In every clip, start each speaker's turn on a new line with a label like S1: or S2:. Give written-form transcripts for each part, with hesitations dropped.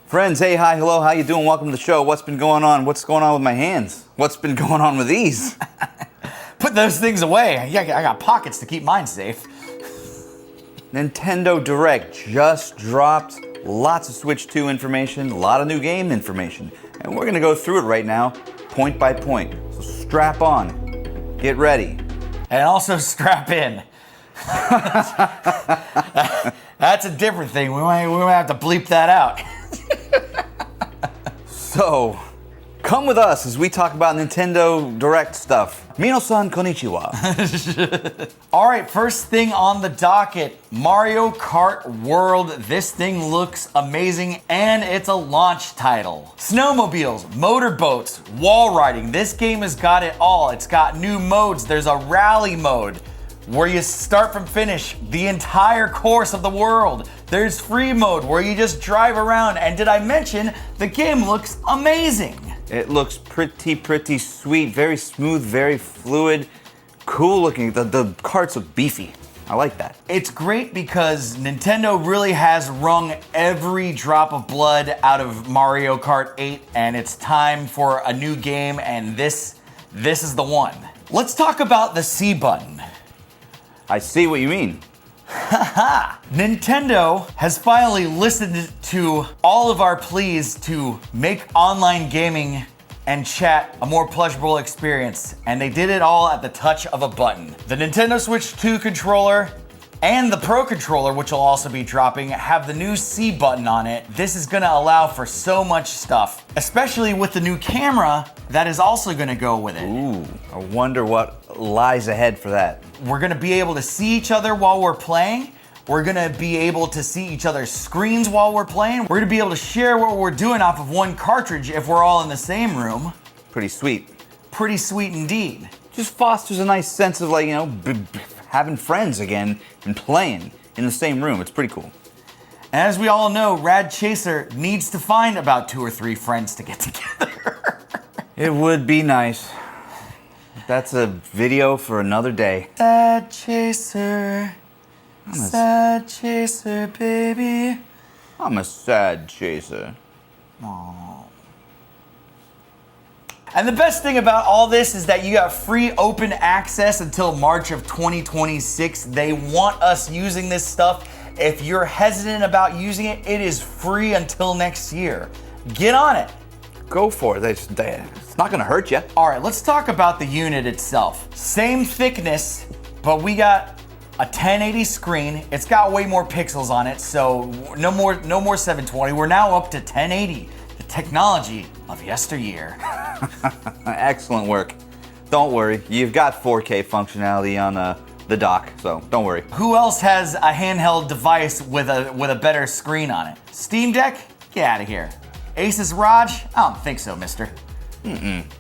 S1: Friends, hey, hi, hello, how you doing? Welcome to the show. What's been going on? What's going on with my hands? What's been going on with these?
S2: Put those things away. Yeah, I got pockets to keep mine safe.
S1: Nintendo Direct just dropped. Lots of Switch 2 information, a lot of new game information. And we're gonna go through it right now, point by point. So strap on, get ready.
S2: And also strap in. That's a different thing. We might have to bleep that out.
S1: So, come with us as we talk about Nintendo Direct stuff. Mino-san, konnichiwa.
S2: All right, first thing on the docket, Mario Kart World. This thing looks amazing, and it's a launch title. Snowmobiles, motorboats, wall riding. This game has got it all. It's got new modes. There's a rally mode where you start from finish the entire course of the world. There's free mode where you just drive around. And did I mention the game looks amazing?
S1: It looks pretty sweet, very smooth, very fluid, cool looking. The carts look beefy. I like that.
S2: It's great because Nintendo really has wrung every drop of blood out of Mario Kart 8, and it's time for a new game, and this is the one. Let's talk about the C button.
S1: I see what you mean.
S2: Nintendo has finally listened to all of our pleas to make online gaming and chat a more pleasurable experience, and they did it all at the touch of a button. The Nintendo Switch 2 controller and the Pro controller, which will also be dropping, have the new C button on it. This is gonna allow for so much stuff, especially with the new camera that is also gonna go with it.
S1: Ooh, I wonder what lies ahead for that.
S2: We're gonna be able to see each other while we're playing. We're gonna be able to see each other's screens while we're playing. We're gonna be able to share what we're doing off of one cartridge if we're all in the same room.
S1: Pretty sweet.
S2: Pretty sweet indeed.
S1: Just fosters a nice sense of, like, you know, having friends again and playing in the same room. It's pretty cool.
S2: And as we all know, Rad Chaser needs to find about 2 or 3 friends to get together.
S1: It would be nice. That's a video for another day.
S2: Sad Chaser. Sad Chaser, baby.
S1: I'm a sad chaser.
S2: Aww. And the best thing about all this is that you got free open access until March of 2026. They want us using this stuff. If you're hesitant about using it, it is free until next year. Get on it.
S1: Go for it. It's not gonna hurt you.
S2: All right, let's talk about the unit itself. Same thickness, but we got a 1080 screen. It's got way more pixels on it, so no more 720. We're now up to 1080. The technology of yesteryear.
S1: Excellent work. Don't worry, you've got 4K functionality on the dock, so don't worry.
S2: Who else has a handheld device with a better screen on it? Steam Deck? Get out of here. Asus ROG? I don't think so, mister.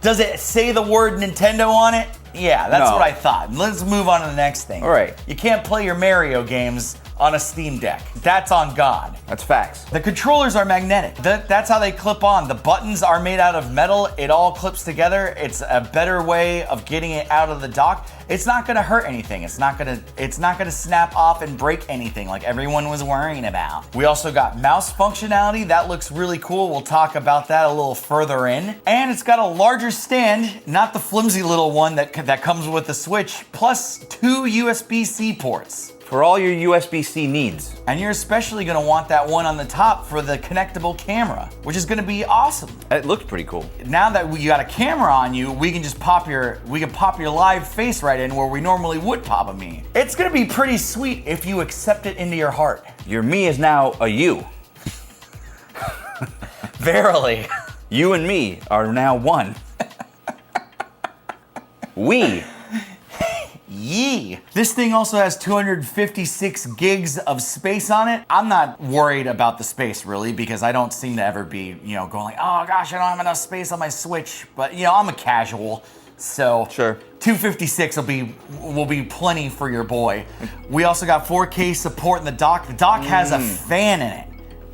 S2: Does it say the word Nintendo on it? Yeah, that's what I thought. Let's move on to the next thing.
S1: All right.
S2: You can't play your Mario games on a Steam Deck. That's on God.
S1: That's facts.
S2: The controllers are magnetic. That's how they clip on. The buttons are made out of metal. It all clips together. It's a better way of getting it out of the dock. It's not gonna hurt anything. It's not gonna snap off and break anything like everyone was worrying about. We also got mouse functionality. That looks really cool. We'll talk about that a little further in. And it's got a larger stand, not the flimsy little one that comes with the Switch, plus 2 USB-C ports.
S1: For all your USB-C needs.
S2: And you're especially gonna want that one on the top for the connectable camera, which is gonna be awesome.
S1: It looks pretty cool.
S2: Now that you got a camera on you, we can just pop your live face right in where we normally would pop a me. It's gonna be pretty sweet if you accept it into your heart.
S1: Your me is now a you.
S2: Verily.
S1: You and me are now one. We.
S2: Yee. This thing also has 256 gigs of space on it. I'm not worried about the space really because I don't seem to ever be, going like, oh gosh, I don't have enough space on my Switch. But I'm a casual, so
S1: sure.
S2: 256 will be plenty for your boy. We also got 4K support in the dock. The dock has a fan in it.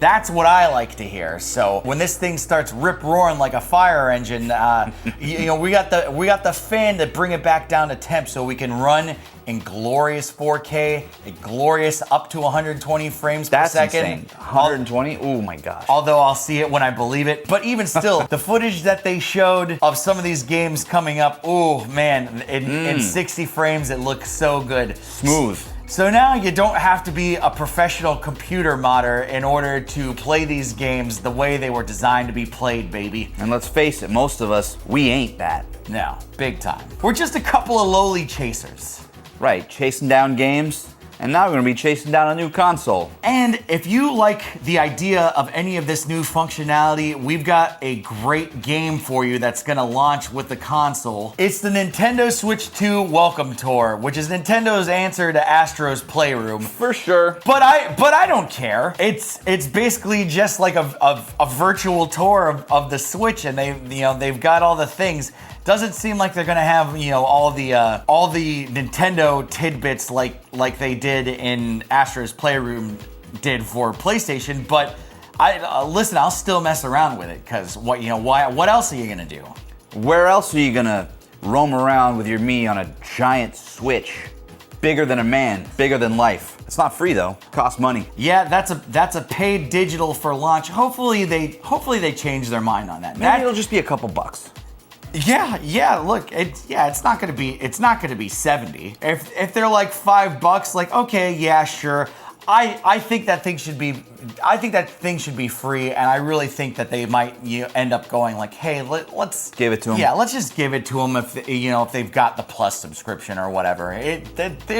S2: That's what I like to hear. So when this thing starts rip-roaring like a fire engine, we got the fan to bring it back down to temp so we can run in glorious 4K, a glorious up to 120 frames per second.
S1: That's insane. 120? Oh my gosh.
S2: Although I'll see it when I believe it. But even still, the footage that they showed of some of these games coming up, oh man, in 60 frames, it looks so good.
S1: Smooth.
S2: So now you don't have to be a professional computer modder in order to play these games the way they were designed to be played, baby.
S1: And let's face it, most of us, we ain't that.
S2: No, big time. We're just a couple of lowly chasers.
S1: Right, chasing down games, and now we're going to be chasing down a new console.
S2: And if you like the idea of any of this new functionality, we've got a great game for you that's going to launch with the console. It's the Nintendo Switch 2 Welcome Tour, which is Nintendo's answer to Astro's Playroom.
S1: For sure.
S2: But I don't care. It's basically just like a virtual tour of the Switch, and they've got all the things. Doesn't seem like they're gonna have all the Nintendo tidbits like they did in Astro's Playroom did for PlayStation. But listen, I'll still mess around with it because what else are you gonna do?
S1: Where else are you gonna roam around with your Mii on a giant Switch? Bigger than a man, bigger than life. It's not free though. Costs money.
S2: Yeah, that's a paid digital for launch. Hopefully they change their mind on that.
S1: Maybe it'll just be a couple bucks.
S2: Yeah. Look, it's not gonna be 70. If they're like $5, like okay, yeah, sure. I think that thing should be free, and I really think that they might end up going like, hey, let's
S1: give it to them.
S2: Yeah, let's just give it to them if they've got the Plus subscription or whatever. It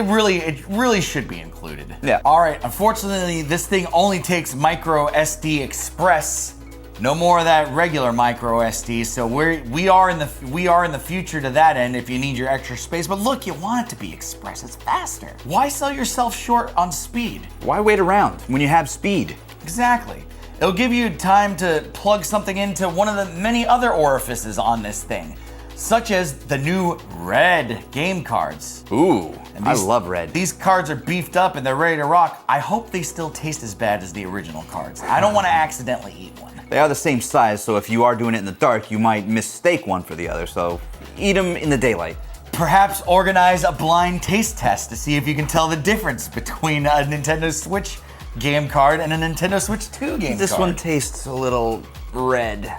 S2: really should be included.
S1: Yeah.
S2: All right. Unfortunately, this thing only takes micro SD Express. No more of that regular micro SD, so we are in the future to that end if you need your extra space. But look, you want it to be express, it's faster. Why sell yourself short on speed?
S1: Why wait around when you have speed?
S2: Exactly. It'll give you time to plug something into one of the many other orifices on this thing, such as the new red game cards.
S1: Ooh, I love red.
S2: These cards are beefed up and they're ready to rock. I hope they still taste as bad as the original cards. I don't want to accidentally eat one.
S1: They are the same size, so if you are doing it in the dark, you might mistake one for the other, so eat them in the daylight.
S2: Perhaps organize a blind taste test to see if you can tell the difference between a Nintendo Switch game card and a Nintendo Switch 2 game card.
S1: This one tastes a little red.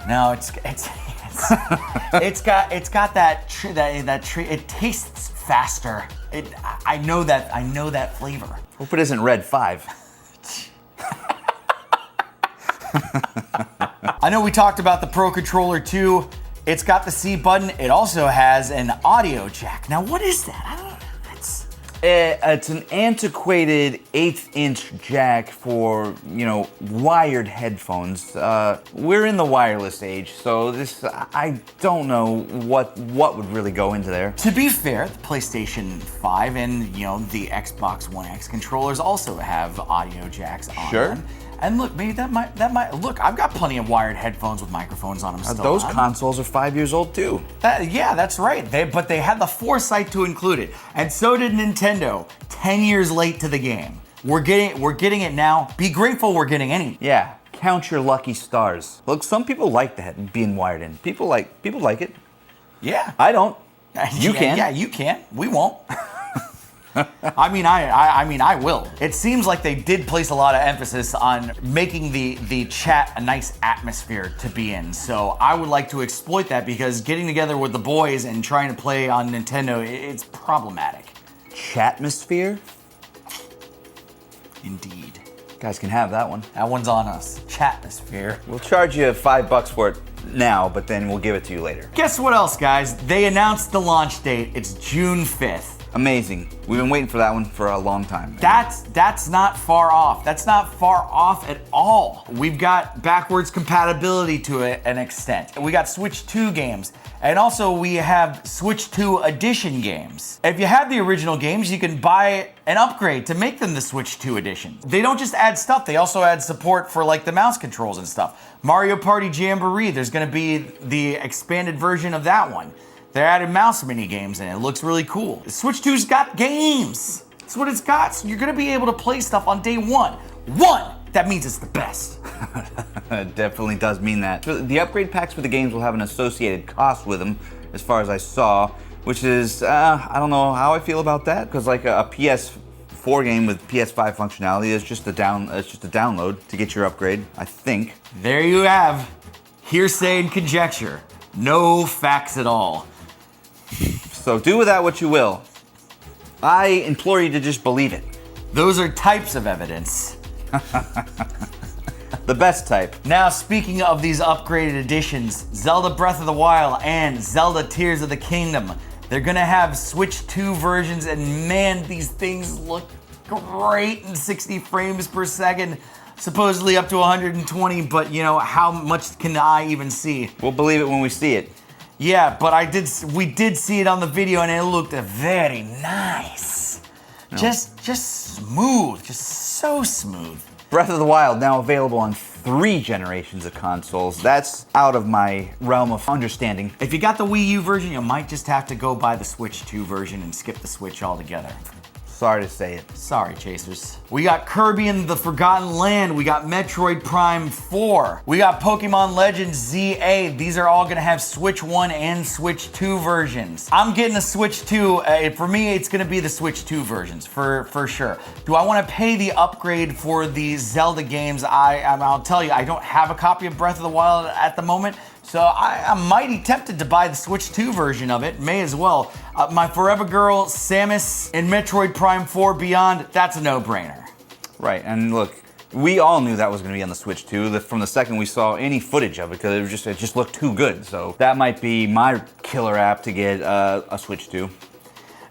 S2: No, it's got that it tastes faster. I know that flavor.
S1: Hope it isn't Red 5.
S2: I know we talked about the Pro Controller 2. It's got the C button. It also has an audio jack. Now, what is that? I don't know.
S1: It's an antiquated 1/8-inch jack for, wired headphones. We're in the wireless age, so I don't know what would really go into there.
S2: To be fair, the PlayStation 5 and, the Xbox One X controllers also have audio jacks on them. And look, maybe that might look. I've got plenty of wired headphones with microphones on them still.
S1: Those consoles are 5 years old too.
S2: Yeah, that's right. But they had the foresight to include it, and so did Nintendo. 10 years late to the game. We're getting it now. Be grateful we're getting any.
S1: Yeah, count your lucky stars. Look, some people like that being wired in. People like it.
S2: Yeah,
S1: I don't. You can.
S2: Yeah, you can. We won't. I will. It seems like they did place a lot of emphasis on making the chat a nice atmosphere to be in. So I would like to exploit that because getting together with the boys and trying to play on Nintendo, it's problematic.
S1: Chatmosphere?
S2: Indeed.
S1: You guys can have that one.
S2: That one's on us. Chatmosphere.
S1: We'll charge you $5 for it now, but then we'll give it to you later.
S2: Guess what else, guys? They announced the launch date. It's June 5th.
S1: Amazing. We've been waiting for that one for a long time.
S2: That's not far off. That's not far off at all. We've got backwards compatibility to an extent. We got Switch 2 games. And also we have Switch 2 Edition games. If you have the original games, you can buy an upgrade to make them the Switch 2 Edition. They don't just add stuff, they also add support for like the mouse controls and stuff. Mario Party Jamboree, there's gonna be the expanded version of that one. They added mouse mini games and it looks really cool. Switch 2's got games. That's what it's got. So you're gonna be able to play stuff on day one. that means it's the best.
S1: It definitely does mean that. The upgrade packs for the games will have an associated cost with them, as far as I saw, which is, I don't know how I feel about that, because like a PS4 game with PS5 functionality is just a download to get your upgrade, I think.
S2: There you have hearsay and conjecture. No facts at all.
S1: So do with that what you will. I implore you to just believe it.
S2: Those are types of evidence.
S1: The best type.
S2: Now, speaking of these upgraded editions, Zelda Breath of the Wild and Zelda Tears of the Kingdom, they're gonna have Switch 2 versions, and man, these things look great in 60 frames per second. Supposedly up to 120, but you know, how much can I even see?
S1: We'll believe it when we see it.
S2: Yeah, but we did see it on the video, and it looked very nice. No. Just smooth, just so smooth.
S1: Breath of the Wild now available on 3 generations of consoles. That's out of my realm of understanding.
S2: If you got the Wii U version, you might just have to go buy the Switch 2 version and skip the Switch altogether.
S1: Sorry to say it.
S2: Sorry, Chasers. We got Kirby and the Forgotten Land. We got Metroid Prime 4. We got Pokemon Legends ZA. These are all gonna have Switch 1 and Switch 2 versions. I'm getting a Switch 2. For me, it's gonna be the Switch 2 versions, for sure. Do I wanna pay the upgrade for these Zelda games? I'll tell you, I don't have a copy of Breath of the Wild at the moment, so I'm mighty tempted to buy the Switch 2 version of it. May as well. My Forever Girl, Samus, and Metroid Prime 4 Beyond, that's a no-brainer.
S1: Right, and look, we all knew that was going to be on the Switch 2 from the second we saw any footage of it, because it just looked too good. So that might be my killer app to get a Switch 2.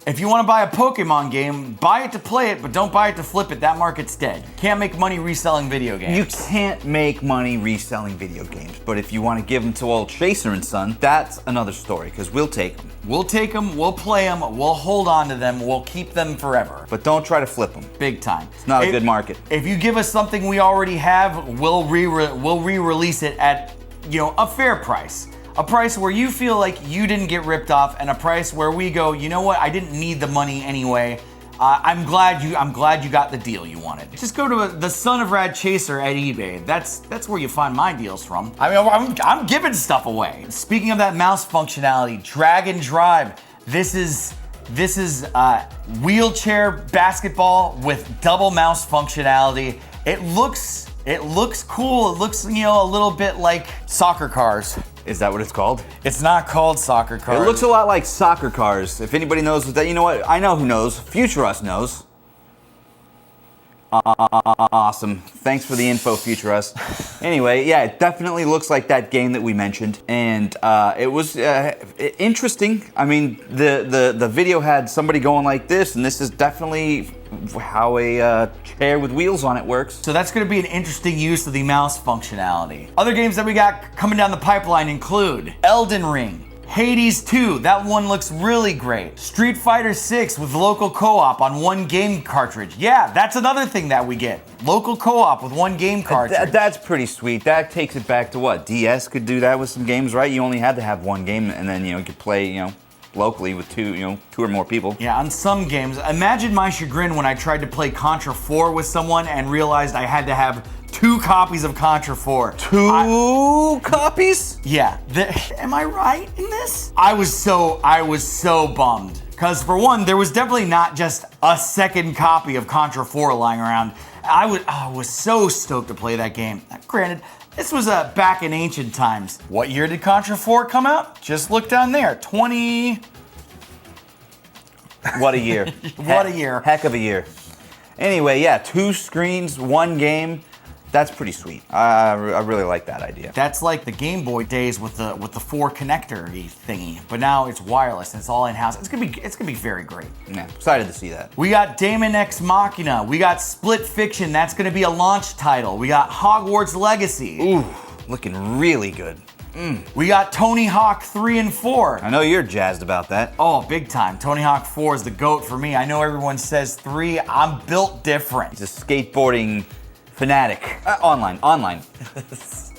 S2: If you want to buy a Pokemon game, buy it to play it, but don't buy it to flip it. That market's dead. You can't make money reselling video games.
S1: You can't make money reselling video games, but if you want to give them to old Chaser and Son, that's another story, because we'll take them.
S2: We'll take them, we'll play them, we'll hold on to them, we'll keep them forever.
S1: But don't try to flip them.
S2: Big time.
S1: It's not a good market.
S2: If you give us something we already have, we'll re-release it at, a fair price. A price where you feel like you didn't get ripped off, and a price where we go, you know what, I didn't need the money anyway. I'm glad you got the deal you wanted. Just go to the Son of Rad Chaser at eBay. That's where you find my deals from. I mean, I'm giving stuff away. Speaking of that mouse functionality, drag and drive. This is wheelchair basketball with double mouse functionality. It looks cool. It looks, a little bit like soccer cars.
S1: Is that what it's called?
S2: It's not called soccer cars.
S1: It looks a lot like soccer cars. If anybody knows what that, you know what? I know who knows. Future Us knows. Awesome. Thanks for the info, Future Us. Anyway, yeah, it definitely looks like that game that we mentioned, and it was interesting. I mean, the video had somebody going like this, and this is definitely how a chair with wheels on it works.
S2: So that's going to be an interesting use of the mouse functionality. Other games that we got coming down the pipeline include Elden Ring, Hades 2, that one looks really great. Street Fighter 6 with local co-op on one game cartridge. Yeah, that's another thing that we get. Local co-op with one game cartridge.
S1: That's pretty sweet. That takes it back to what? DS could do that with some games, right? You only had to have one game, and then, you could play, locally with two or more people.
S2: Yeah, on some games. Imagine my chagrin when I tried to play Contra 4 with someone and realized I had to have 2 copies of Contra 4.
S1: 2 copies?
S2: Yeah. Am I right in this? I was so bummed. Because for one, there was definitely not just a second copy of Contra 4 lying around. I was so stoked to play that game. Granted, this was back in ancient times. What year did Contra 4 come out? Just look down there. 20...
S1: What a year.
S2: What a year.
S1: Heck of a year. Anyway, yeah, 2 screens, 1 game. That's pretty sweet. I really like that idea.
S2: That's like the Game Boy days with the 4 connector thingy, but now it's wireless and it's all in house. It's gonna be very great.
S1: Yeah, excited to see that.
S2: We got Daemon X Machina. We got Split Fiction. That's gonna be a launch title. We got Hogwarts Legacy.
S1: Ooh, looking really good.
S2: We got Tony Hawk 3 and 4.
S1: I know you're jazzed about that.
S2: Oh, big time. Tony Hawk 4 is the GOAT for me. I know everyone says 3. I'm built different.
S1: He's a skateboarding fanatic. Online.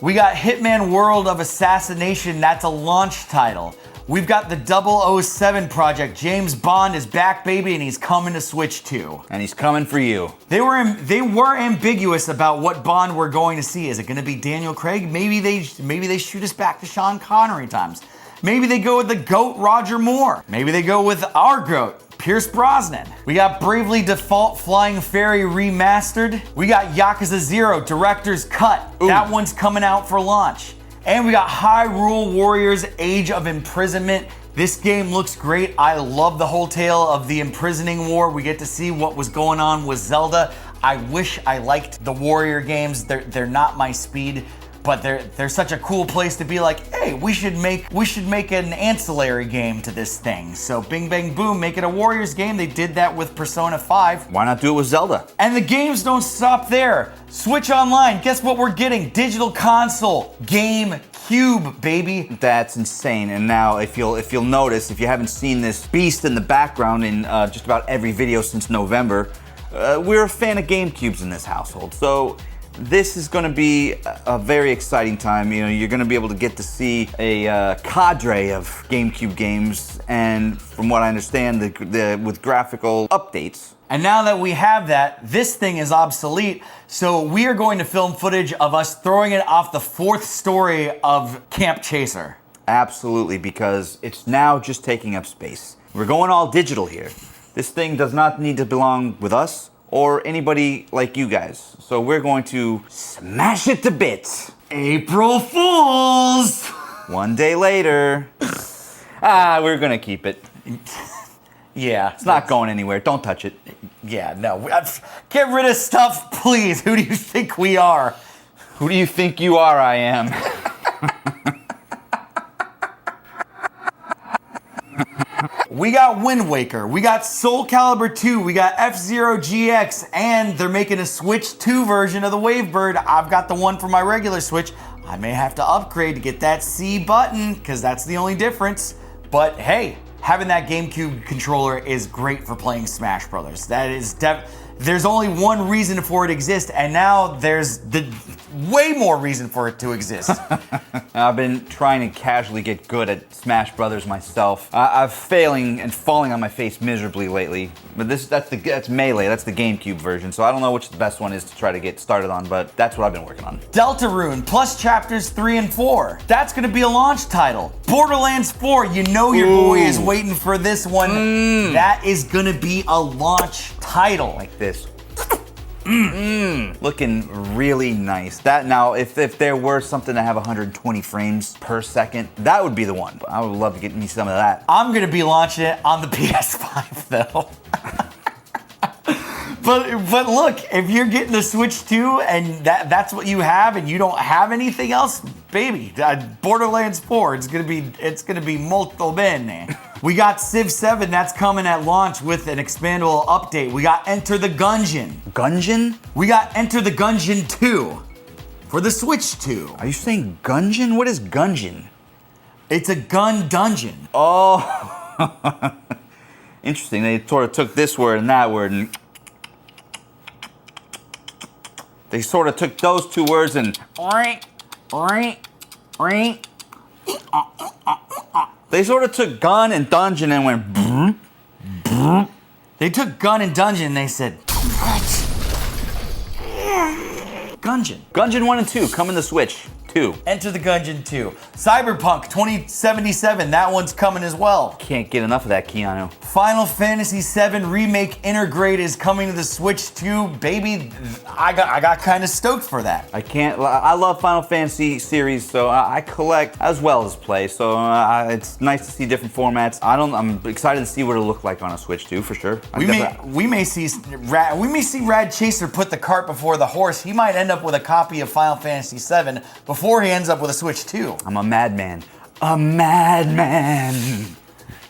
S2: We got Hitman World of Assassination. That's a launch title. we've got the 007 project. James Bond is back, baby, and he's coming to Switch 2.
S1: And he's coming for you.
S2: They were ambiguous about what Bond we're going to see. Is it going to be Daniel Craig? Maybe they shoot us back to Sean Connery times. Maybe they go with the GOAT Roger Moore. Maybe they go with our GOAT, Pierce Brosnan. We got Bravely Default Flying Fairy Remastered. We got Yakuza 0 Director's Cut. Ooh. That one's coming out for launch. And we got Hyrule Warriors Age of Imprisonment. This game looks great. I love the whole tale of the imprisoning war. We get to see what was going on with Zelda. I wish I liked the Warrior games. They're not my speed. But they're such a cool place to be like, hey, we should make an ancillary game to this thing. So bing bang boom, make it a Warriors game. They did that with Persona 5.
S1: Why not do it with Zelda?
S2: And the games don't stop there. Switch Online, guess what we're getting? Digital console, GameCube, baby.
S1: That's insane. And now if you'll notice, if you haven't seen this beast in the background in just about every video since November, we're a fan of GameCubes in this household. So this is going to be a very exciting time. You know, you're going to be able to get to see a cadre of GameCube games, and from what I understand, with graphical updates.
S2: And now that we have that, this thing is obsolete, so we are going to film footage of us throwing it off the 4th story of Camp Chaser.
S1: Absolutely, because it's now just taking up space. We're going all digital here. This thing does not need to belong with us or anybody like you guys. So we're going to smash it to bits.
S2: April Fools!
S1: One day later. We're gonna keep it.
S2: Yeah.
S1: It's not going anywhere. Don't touch it.
S2: Yeah, no. Get rid of stuff, please. Who do you think we are?
S1: Who do you think you are, I am?
S2: We got Wind Waker, we got Soul Calibur 2, we got F-Zero GX, and they're making a Switch 2 version of the Wavebird. I've got the one for my regular Switch. I may have to upgrade to get that C button, because that's the only difference. But hey, having that GameCube controller is great for playing Smash Brothers. That is there's only one reason for it to exist, and now there's way more reason for it to exist.
S1: I've been trying to casually get good at Smash Brothers myself. I'm failing and falling on my face miserably lately. But that's Melee, that's the GameCube version, so I don't know which the best one is to try to get started on, but that's what I've been working on.
S2: Deltarune plus chapters 3 and 4. That's gonna be a launch title. Borderlands 4, you know your boy is waiting for this one. That is gonna be a launch title.
S1: Like this. Looking really nice. That now, if there were something to have 120 frames per second, that would be the one. I would love to get me some of that.
S2: I'm gonna be launching it on the PS5 though. But look, if you're getting the Switch 2 and that's what you have and you don't have anything else, baby, Borderlands 4, it's gonna be molto bene. We got Civ 7, that's coming at launch with an expandable update. We got Enter the Gungeon.
S1: Gungeon?
S2: We got Enter the Gungeon 2 for the Switch 2.
S1: Are you saying Gungeon? What is Gungeon?
S2: It's a gun dungeon.
S1: Oh. Interesting. They sort of took this word and that word and they sort of took those two words and they sort of took gun and dungeon and went
S2: They took gun and dungeon and they said Gungeon.
S1: Gungeon 1 and 2 come in the Switch 2.
S2: Enter the Gungeon 2. Cyberpunk 2077, that one's coming as well.
S1: Can't get enough of that, Keanu.
S2: Final Fantasy VII Remake Intergrade is coming to the Switch 2. Baby, I got kind of stoked for that.
S1: I love Final Fantasy series, so I collect as well as play, so it's nice to see different formats. I'm excited to see what it'll look like on a Switch 2, for sure.
S2: We may see Rad Chaser put the cart before the horse. He might end up with a copy of Final Fantasy VII before he ends up with a Switch 2.
S1: I'm a madman. A madman.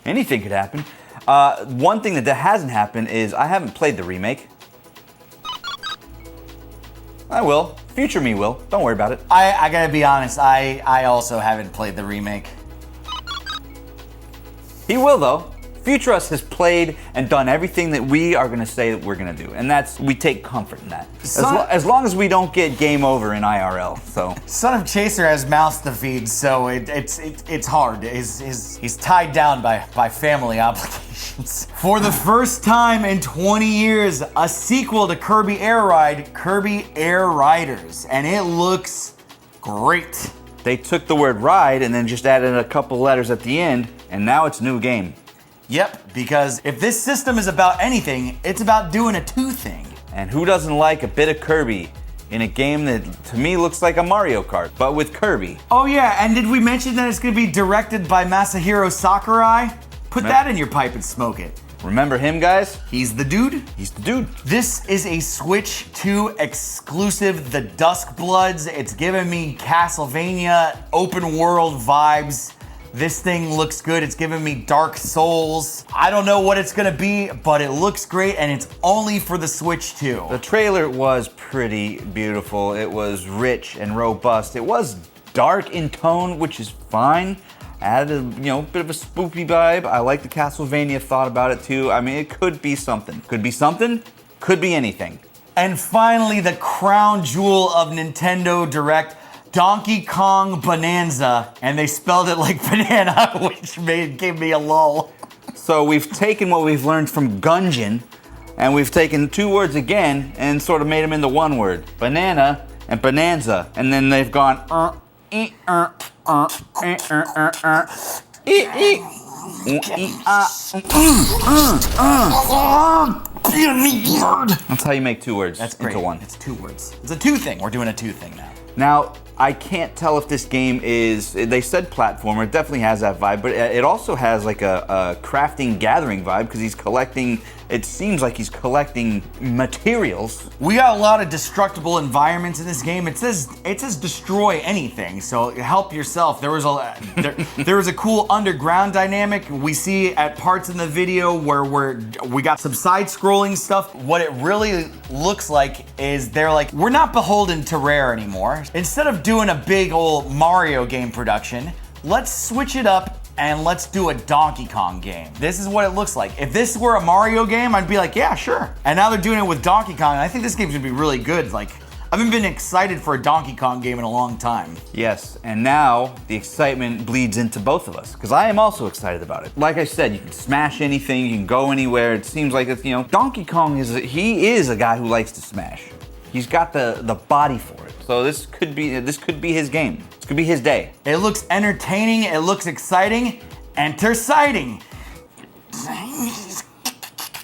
S1: Anything could happen. One thing that hasn't happened is I haven't played the remake. I will. Future me will. Don't worry about it.
S2: I gotta be honest, I also haven't played the remake.
S1: He will, though. future us has played and done everything that we are going to say that we're going to do. And we take comfort in that. As long as we don't get game over in IRL, so.
S2: Son of Chaser has mouths to feed, so it's hard. He's tied down by family obligations. For the first time in 20 years, a sequel to Kirby Air Ride, Kirby Air Riders, and it looks great.
S1: They took the word ride and then just added a couple letters at the end, and now it's a new game.
S2: Yep, because if this system is about anything, it's about doing a two thing.
S1: And who doesn't like a bit of Kirby in a game that to me looks like a Mario Kart, but with Kirby?
S2: Oh yeah, and did we mention that it's going to be directed by Masahiro Sakurai? Put that in your pipe and smoke it.
S1: Remember him, guys?
S2: He's the dude.
S1: He's the dude.
S2: This is a Switch 2 exclusive, The Dusk Bloods. It's giving me Castlevania open world vibes. This thing looks good. It's giving me Dark Souls. I don't know what it's gonna be, but it looks great, and it's only for the Switch 2.
S1: The trailer was pretty beautiful. It was rich and robust. It was dark in tone, which is fine. Added a bit of a spooky vibe. I like the Castlevania thought about it too. I mean, it could be something. Could be something. Could be anything.
S2: And finally, the crown jewel of Nintendo Direct, Donkey Kong Bonanza, and they spelled it like banana, which gave me a lull.
S1: So we've taken what we've learned from Gungeon, and we've taken two words again and sort of made them into one word. Banana and bonanza. And then they've gone, That's how you make two words into one.
S2: It's two words. It's a two thing. We're doing a two thing now.
S1: Now, I can't tell if this game is, they said platformer, it definitely has that vibe, but it also has like a crafting gathering vibe because he's collecting, it seems like he's collecting materials.
S2: We got a lot of destructible environments in this game. It says destroy anything, so help yourself. There was a cool underground dynamic we see at parts in the video where we got some side-scrolling stuff. What it really looks like is we're not beholden to Rare anymore. Instead of doing a big old Mario game production, let's switch it up and let's do a Donkey Kong game. This is what it looks like. If this were a Mario game, I'd be like, yeah, sure. And now they're doing it with Donkey Kong, and I think this game's gonna be really good. Like, I haven't been excited for a Donkey Kong game in a long time.
S1: Yes, and now the excitement bleeds into both of us, because I am also excited about it. Like I said, you can smash anything, you can go anywhere. It seems like it's, Donkey Kong is a guy who likes to smash. He's got the body for it. So this could be his game. This could be his day.
S2: It looks entertaining, it looks exciting. Enter sighting.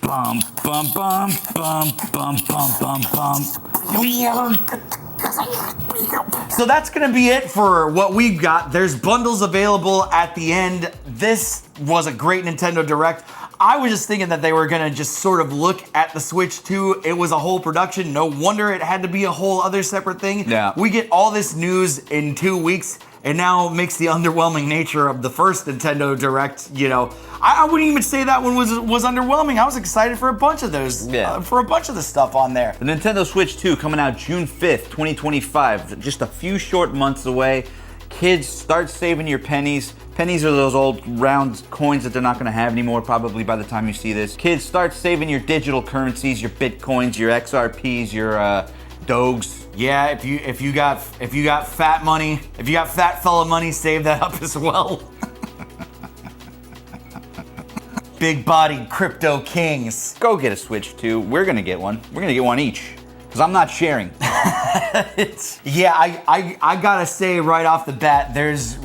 S1: Bum bum bum bum bum bum bum bum.
S2: So that's gonna be it for what we've got. There's bundles available at the end. This was a great Nintendo Direct. I was just thinking that they were gonna just sort of look at the Switch 2. It was a whole production. No wonder it had to be a whole other separate thing.
S1: Yeah.
S2: We get all this news in 2 weeks. It now makes the underwhelming nature of the first Nintendo Direct, I wouldn't even say that one was underwhelming. I was excited for a bunch of those, for a bunch of the stuff on there.
S1: The Nintendo Switch 2 coming out June 5th, 2025. Just a few short months away. Kids, start saving your pennies. Pennies are those old round coins that they're not gonna have anymore probably by the time you see this. Kids, start saving your digital currencies, your Bitcoins, your XRPs, your Doges.
S2: Yeah, if you got fat money, if you got fat fella money, save that up as well. Big bodied crypto kings.
S1: Go get a Switch 2. We're gonna get one. We're gonna get one each. Because I'm not sharing.
S2: Yeah, I gotta say right off the bat, there's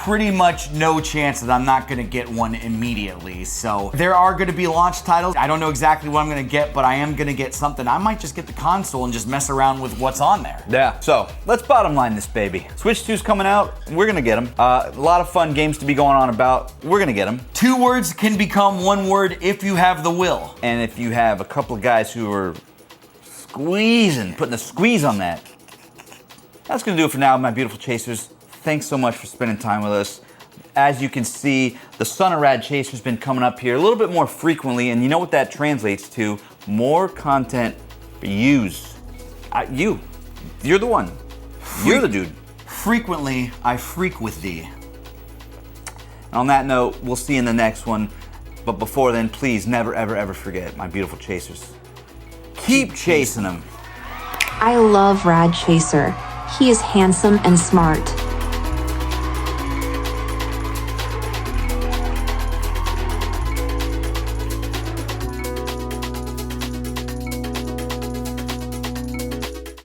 S2: pretty much no chance that I'm not gonna get one immediately. So there are gonna be launch titles. I don't know exactly what I'm gonna get, but I am gonna get something. I might just get the console and just mess around with what's on there.
S1: Yeah, so let's bottom line this baby. Switch 2's coming out, we're gonna get them. A lot of fun games to be going on about, we're gonna get them.
S2: 2 words can become 1 word if you have the will.
S1: And if you have a couple of guys who are putting a squeeze on that. That's gonna do it for now, my beautiful chasers. Thanks so much for spending time with us. As you can see, the Son of Rad Chaser has been coming up here a little bit more frequently, and you know what that translates to? More content for yous. You're the one. You're the dude.
S2: Frequently, I freak with thee.
S1: And on that note, we'll see you in the next one. But before then, please never, ever, ever forget, my beautiful chasers. Keep chasing them.
S3: I love Rad Chaser. He is handsome and smart.